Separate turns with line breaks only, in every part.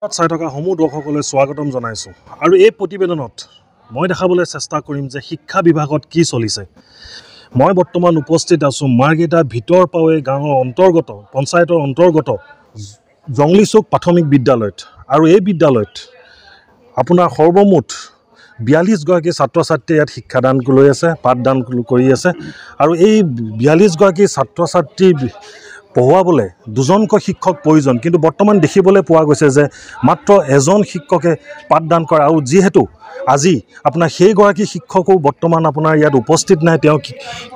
চাই থকা সমূহ দৰ্শকলৈ স্বাগতম জনাইছোঁ আৰু এই প্ৰতিবেদনত মই দেখাবলৈ চেষ্টা কৰিম যে শিক্ষা বিভাগত কি চলিছে। মই বৰ্তমান উপস্থিত আছোঁ মাৰ্ঘেৰিটা ভিতৰপাৱে গাঁৱৰ অন্তৰ্গত পঞ্চায়তৰ অন্তৰ্গত জংলীচুক প্ৰাথমিক বিদ্যালয়ত আৰু এই বিদ্যালয়ত আপোনাৰ সৰ্বমুঠ ৪২ গৰাকী ছাত্ৰ ছাত্ৰীয়ে ইয়াত শিক্ষাদান লৈ আছে, পাঠদান কৰি আছে আৰু এই ৪২ গৰাকী ছাত্ৰ ছাত্ৰী পঢ়ুৱাবলৈ দুজনকৈ শিক্ষক প্ৰয়োজন, কিন্তু বৰ্তমান দেখিবলৈ পোৱা গৈছে যে মাত্ৰ এজন শিক্ষকে পাঠদান কৰে আৰু যিহেতু আজি আপোনাৰ সেইগৰাকী শিক্ষকো বৰ্তমান আপোনাৰ ইয়াত উপস্থিত নাই, তেওঁ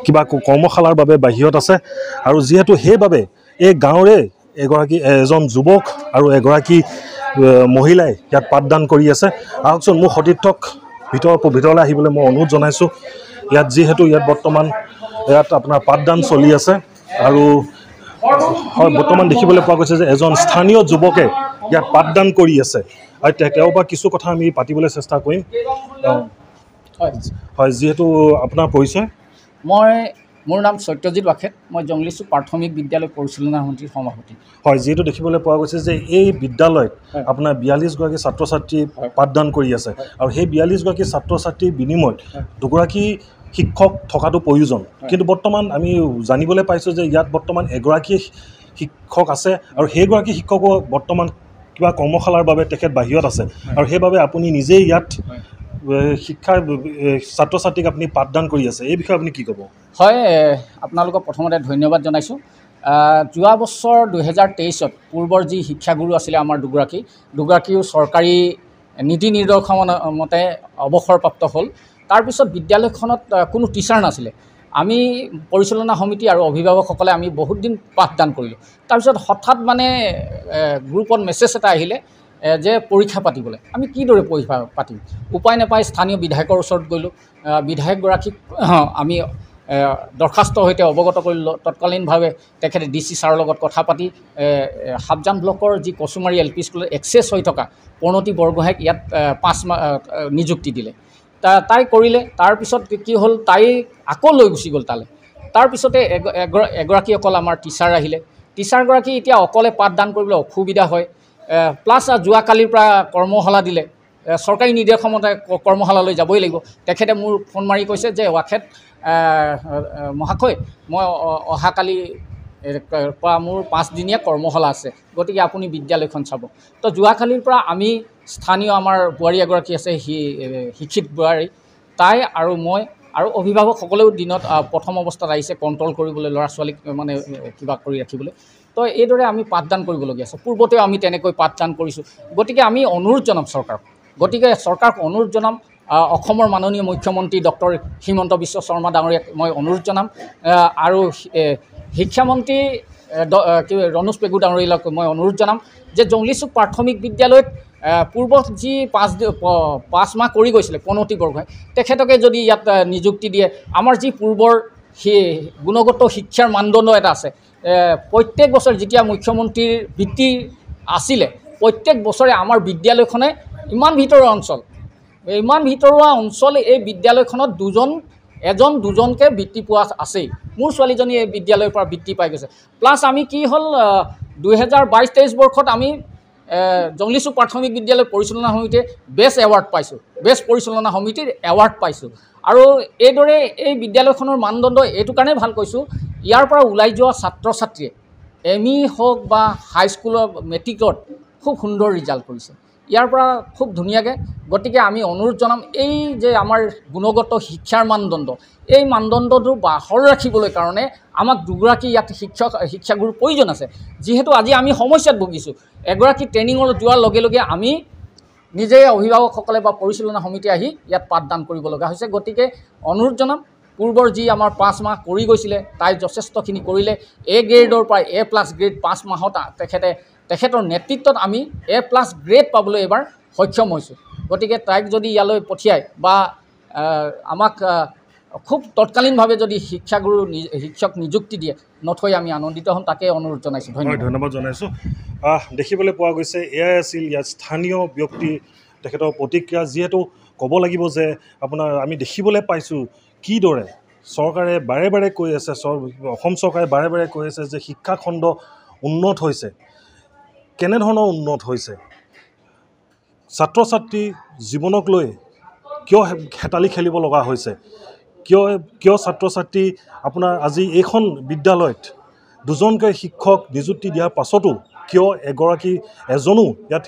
কিবা কৰ্মশালাৰ বাবে বাহিৰত আছে আৰু যিহেতু সেইবাবে এই গাঁৱৰে এজন যুৱক আৰু এগৰাকী মহিলাই ইয়াত পাঠদান কৰি আছে। আহকচোন মোৰ সতীৰ্থক ভিতৰলৈ আহিবলৈ মই অনুৰোধ জনাইছোঁ। ইয়াত যিহেতু বৰ্তমান ইয়াত আপোনাৰ পাঠদান চলি আছে আৰু হয় বৰ্তমান দেখিবলৈ পোৱা গৈছে যে এজন স্থানীয় যুৱকে ইয়াত পাঠদান কৰি আছে আৰু তেওঁৰ পৰা কিছু কথা আমি পাতিবলৈ চেষ্টা কৰিম। হয়, যিহেতু আপোনাৰ পৰিচয়?
মোৰ নাম সত্যজিৎ বাখেত, মই জংলীচুক প্ৰাথমিক বিদ্যালয় পৰিচালনা সমিতিৰ সভাপতি।
হয়, যিহেতু দেখিবলৈ পোৱা গৈছে যে এই বিদ্যালয়ত আপোনাৰ ৪২ গৰাকী ছাত্ৰ ছাত্ৰী পাঠদান কৰি আছে আৰু সেই ৪২ গৰাকী ছাত্ৰ ছাত্ৰীৰ বিনিময়ত দুগৰাকী শিক্ষক থকাটো প্ৰয়োজন, কিন্তু বৰ্তমান আমি জানিবলৈ পাইছোঁ যে ইয়াত বৰ্তমান এগৰাকী শিক্ষক আছে আৰু সেইগৰাকী শিক্ষকো বৰ্তমান কিবা কৰ্মশালাৰ বাবে তেখেত বাহিৰত আছে আৰু সেইবাবে আপুনি নিজেই ইয়াত শিক্ষাৰ ছাত্ৰ ছাত্ৰীক আপুনি পাঠদান কৰি আছে, এই বিষয়ে আপুনি কি ক'ব?
হয়, আপোনালোকক প্ৰথমতে ধন্যবাদ জনাইছোঁ। যোৱা বছৰ 2023ত পূৰ্বৰ যি শিক্ষাগুৰু আছিলে আমাৰ দুগৰাকীও চৰকাৰী নীতি নিৰ্দেশনা মতে অৱসৰপ্ৰাপ্ত হ'ল। তাৰপিছত বিদ্যালয়খনত কোনো টিচাৰ নাছিলে। আমি পৰিচালনা সমিতি আৰু অভিভাৱকসকলে আমি বহুত দিন পাঠদান কৰিলোঁ। তাৰপিছত হঠাৎ গ্ৰুপত মেছেজ এটা আহিলে যে পৰীক্ষা পাতিবলৈ। আমি কিদৰে পৰীক্ষা পাতিম, উপায় নাপায় স্থানীয় বিধায়কৰ ওচৰত গ'লোঁ। বিধায়কগৰাকীক আমি দৰখাস্তৰ সৈতে অৱগত কৰিলোঁ। তৎকালীনভাৱে তেখেতে DC ছাৰৰ লগত কথা পাতি হাবজান ব্লকৰ যি কচুমাৰী LP স্কুলত এক্সেছ হৈ থকা প্ৰণতি বৰগোহাঁইক ইয়াত 5 মাহ নিযুক্তি দিলে। তাই কৰিলে। তাৰপিছত কি হ'ল, তাই আকৌ লৈ গুচি গ'ল তালৈ। তাৰপিছতে এগৰাকী অকল আমাৰ টিচাৰ আহিলে। টিচাৰগৰাকী এতিয়া অকলে পাঠদান কৰিবলৈ অসুবিধা হয়, প্লাছ যোৱাকালিৰ পৰা কৰ্মশালা দিলে। চৰকাৰী নিৰ্দেশমতে কৰ্মশালালৈ যাবই লাগিব। তেখেতে মোৰ ফোন মাৰি কৈছে যে ৱাখেত মহাশয়, মই অহাকালি পৰা মোৰ 5 দিনীয়া কৰ্মশালা আছে, গতিকে আপুনি বিদ্যালয়খন চাব। তো যোৱাকালিৰ পৰা আমি স্থানীয় আমাৰ বোৱাৰী এগৰাকী আছে, শিক্ষিত বোৱাৰী, তাই আৰু মই আৰু অভিভাৱকসকলেও দিনত প্ৰথম অৱস্থাত আহিছে কণ্ট্ৰল কৰিবলৈ, ল'ৰা ছোৱালীক কিবা কৰি ৰাখিবলৈ। তো এইদৰে আমি পাঠদান কৰিবলগীয়া আছে। পূৰ্বতেও আমি তেনেকৈ পাঠদান কৰিছোঁ। গতিকে আমি অনুৰোধ জনাম চৰকাৰক অনুৰোধ জনাম। অসমৰ মাননীয় মুখ্যমন্ত্ৰী ডক্টৰ হিমন্ত বিশ্ব শৰ্মা ডাঙৰীয়াক মই অনুৰোধ জনাম আৰু শিক্ষামন্ত্ৰী ৰণোজ পেগু ডাঙৰীয়াক মই অনুৰোধ জনাম যে জংলীচুক প্ৰাথমিক বিদ্যালয়ত পূৰ্বত যি 5 মাহ কৰি গৈছিলে প্ৰণতি বৰগোহাঁই, তেখেতকে যদি ইয়াত নিযুক্তি দিয়ে, আমাৰ যি পূৰ্বৰ গুণগত শিক্ষাৰ মানদণ্ড এটা আছে, প্ৰত্যেক বছৰ যেতিয়া মুখ্যমন্ত্ৰীৰ বৃত্তি আছিলে, প্ৰত্যেক বছৰে আমাৰ বিদ্যালয়খনে ইমান ভিতৰুৱা অঞ্চল এই বিদ্যালয়খনত এজন দুজনকৈ বৃত্তি পোৱা আছেই। মোৰ ছোৱালীজনী এই বিদ্যালয়ৰ পৰা বৃত্তি পাই গৈছে। প্লাছ আমি কি হ'ল 2022-23 বৰ্ষত আমি জংলীচুক প্ৰাথমিক বিদ্যালয় পৰিচালনা সমিতিয়ে বেষ্ট এৱাৰ্ড পাইছোঁ, বেষ্ট পৰিচালনা সমিতিৰ এৱাৰ্ড পাইছোঁ। আৰু এইদৰে এই বিদ্যালয়খনৰ মানদণ্ড এইটো কাৰণেই ভাল কৈছোঁ, ইয়াৰ পৰা ওলাই যোৱা ছাত্ৰ ছাত্ৰীয়ে ME হওক বা হাইস্কুলৰ মেট্ৰিকত খুব সুন্দৰ ৰিজাল্ট কৰিছে, ইয়াৰ পৰা খুব ধুনীয়াকৈ। গতিকে আমি অনুৰোধ জনাম, এই যে আমাৰ গুণগত শিক্ষাৰ মানদণ্ড, এই মানদণ্ডটো বাহৰ ৰাখিবলৈ কাৰণে আমাক দুগৰাকী ইয়াত শিক্ষাগুৰুৰ প্ৰয়োজন আছে। যিহেতু আজি আমি সমস্যাত ভুগিছোঁ, এগৰাকী ট্ৰেইনিঙলৈ যোৱাৰ লগে লগে আমি নিজেই অভিভাৱকসকলে বা পৰিচালনা সমিতি আহি ইয়াত পাঠদান কৰিব লগা হৈছে। গতিকে অনুৰোধ জনাম, পূৰ্বৰ যি আমাৰ 5 মাহ কৰি গৈছিলে, তাই যথেষ্টখিনি কৰিলে। A গ্ৰেডৰ পৰা A+ গ্ৰেড 5 মাহত তেখেতৰ নেতৃত্বত আমি A+ গ্ৰেড পাবলৈ এইবাৰ সক্ষম হৈছোঁ। গতিকে তাইক যদি ইয়ালৈ পঠিয়ায় বা আমাক খুব তৎকালীনভাৱে যদি শিক্ষক নিযুক্তি দিয়ে, নথৈ আমি আনন্দিত হ'ম। তাকে অনুৰোধ জনাইছোঁ।
ধন্যবাদ জনাইছোঁ। দেখিবলৈ পোৱা গৈছে এয়াই আছিল ইয়াত স্থানীয় ব্যক্তি তেখেতৰ প্ৰতিক্ৰিয়া। যিহেতু ক'ব লাগিব যে আপোনাৰ আমি দেখিবলৈ পাইছোঁ কিদৰে চৰকাৰে বাৰে বাৰে কৈ আছে, অসম চৰকাৰে বাৰে বাৰে কৈ আছে যে শিক্ষাখণ্ড উন্নত হৈছে। কেনেধৰণৰ উন্নত হৈছে ছাত্ৰ ছাত্ৰী জীৱনক লৈ কিয় হেতালি খেলিব লগা হৈছে, কিয় ছাত্ৰ ছাত্ৰী আপোনাৰ আজি এইখন বিদ্যালয়ত দুজনকৈ শিক্ষক নিযুক্তি দিয়াৰ পাছতো কিয় এজনো ইয়াত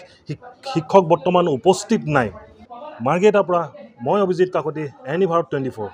শিক্ষক বৰ্তমান উপস্থিত নাই। মাৰ্ঘেৰিটাৰ পৰা মই অভিজিত কাকতি, এনি ভাৰত 24।